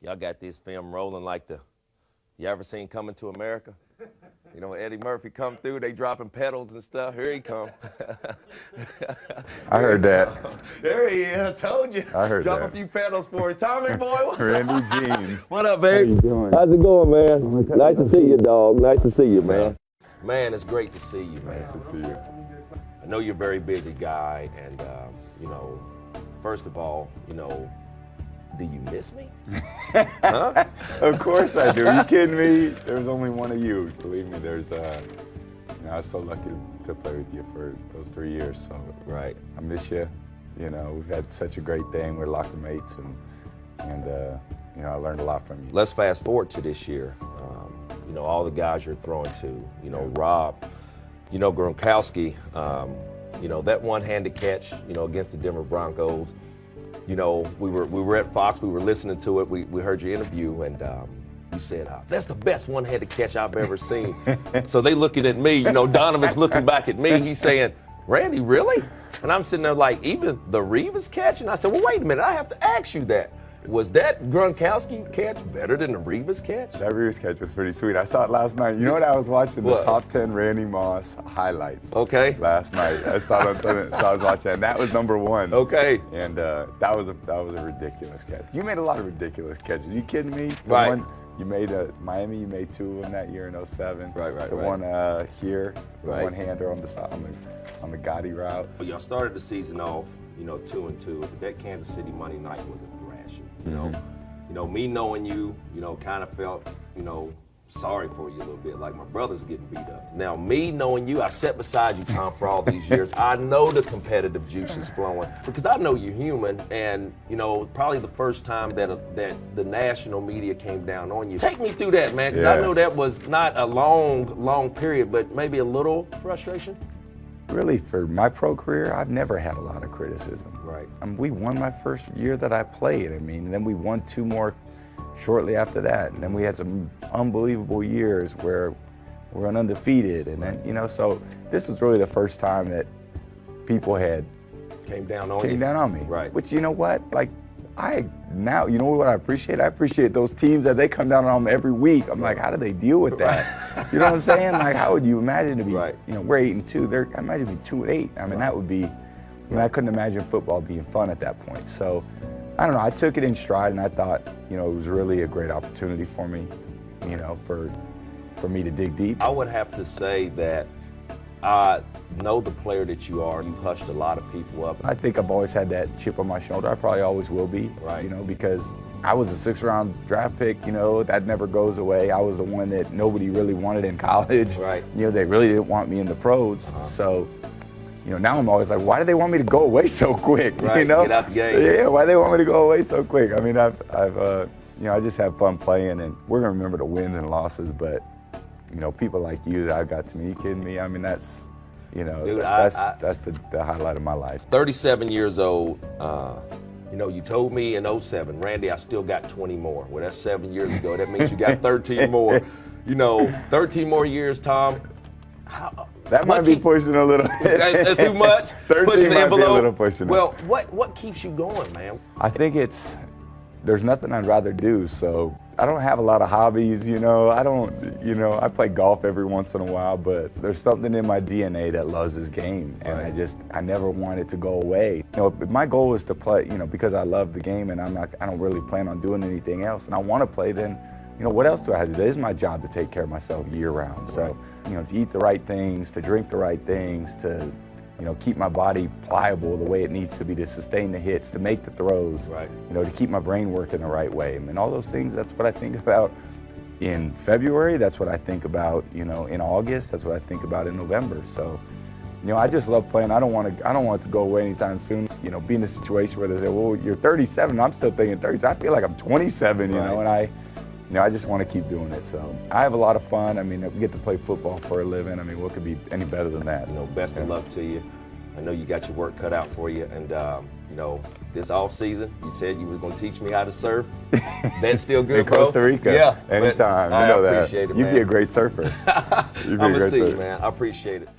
Y'all got this film rolling like you ever seen Coming to America? You know, Eddie Murphy come through, they dropping pedals and stuff. Here he come. I heard that. There he is, I told you. I heard Drop that. a few pedals for you. Tommy boy, what's Randy up? Jean. What up, babe? How you doing? How's it going, man? Nice to see you, dog. Nice to see you, man. Man, it's great to see you, man. Nice to see you. I know you're a very busy guy, and, you know, first of all, you know, do you miss me? Huh? Of course I do. You kidding me? There's only one of you. Believe me, there's, you know, I was so lucky to play with you for those 3 years, so. Right. I miss you. You know, we've had such a great thing. We're locker mates, and you know, I learned a lot from you. Let's fast forward to this year. You know, all the guys you're throwing to, you know, Rob, you know, Gronkowski, you know, that one-handed catch, you know, against the Denver Broncos. You know, we were at Fox, we were listening to it, we heard your interview, and you said, that's the best one-handed catch I've ever seen. So they looking at me, you know, Donovan's looking back at me, he's saying, Randy, really? And I'm sitting there like, even the Revis catch? And I said, well, wait a minute, I have to ask you that. Was that Gronkowski catch better than the Revis catch? That Revis catch was pretty sweet. I saw it last night. You know what? I was watching What? the top 10 Randy Moss highlights. Okay. Last night. I saw it on Sunday, so I was watching, and that was #1. Okay. And that was a ridiculous catch. You made a lot of ridiculous catches. Are you kidding me? The Right. one you made Miami. You made 2 of them that year in '07. Right. The one here, the Right. one-hander on the Gotti route. Well, y'all started the season off, you know, 2-2. But that Kansas City Monday night was a thrashing, you know. You know, me knowing you, you know, kind of felt, you know, sorry for you a little bit, like my brother's getting beat up. Now, me knowing you, I sat beside you, Tom, for all these years. I know the competitive juice is flowing because I know you're human, and, you know, probably the first time that the national media came down on you. Take me through that, man, because I know that was not a long period, but maybe a little frustration. Really, for my pro career, I've never had a lot of criticism. Right. We won my first year that I played. I mean, and then we won 2 more shortly after that. And then we had some unbelievable years where we're undefeated. And then, you know, so this was really the first time that people had Came down on me. Right. Which, you know what? Like, you know what I appreciate? I appreciate those teams that they come down on them every week. I'm like, how do they deal with that? You know what I'm saying? Like, how would you imagine to be, you know, we're 8-2. I imagine to be 2-8. I mean, that would be, I mean, I couldn't imagine football being fun at that point. So, I don't know, I took it in stride, and I thought, you know, it was really a great opportunity for me, you know, for me to dig deep. I would have to say that I know the player that you are. You've hushed a lot of people up. I think I've always had that chip on my shoulder. I probably always will be, you know, because I was a 6th-round draft pick, you know, that never goes away. I was the one that nobody really wanted in college. Right. You know, they really didn't want me in the pros. So, you know, now I'm always like, why do they want me to go away so quick? Right, you know? get out the game. Yeah, why do they want me to go away so quick? I mean, I've you know, I just have fun playing, and we're gonna remember the wins and losses, but, you know, people like you that I've got to meet, you kidding me? I mean, that's, you know, dude, that's the highlight of my life. 37 years old. You know, you told me in '07, Randy, I still got 20 more. Well, that's 7 years ago. That means you got 13 more. You know, 13 more years, Tom. That might be pushing a little. That's too much. 13 pushing the might envelope. be a little pushing. Well, what keeps you going, man? I think there's nothing I'd rather do. So I don't have a lot of hobbies, you know. I play golf every once in a while, but there's something in my DNA that loves this game, and I never want it to go away. You know, my goal is to play, you know, because I love the game, and I don't really plan on doing anything else, and I want to play. Then, you know, what else do I have to do? It's my job to take care of myself year-round. So, you know, to eat the right things, to drink the right things, to, you know, keep my body pliable the way it needs to be, to sustain the hits, to make the throws, you know, to keep my brain working the right way. I mean, all those things, that's what I think about in February. That's what I think about, you know, in August. That's what I think about in November. So, you know, I just love playing. I don't want it to go away anytime soon. You know, be in a situation where they say, well, you're 37, I'm still thinking 30. I feel like I'm 27, you know, and I just want to keep doing it. So I have a lot of fun. I mean, we get to play football for a living. I mean, what could be any better than that? You know, best of luck to you. I know you got your work cut out for you. And, you know, this off season, you said you were going to teach me how to surf. That's still good, in Costa Rica. Yeah. Anytime. I you know appreciate that. it, man. You'd be a great surfer. I'm going to see you, man. I appreciate it.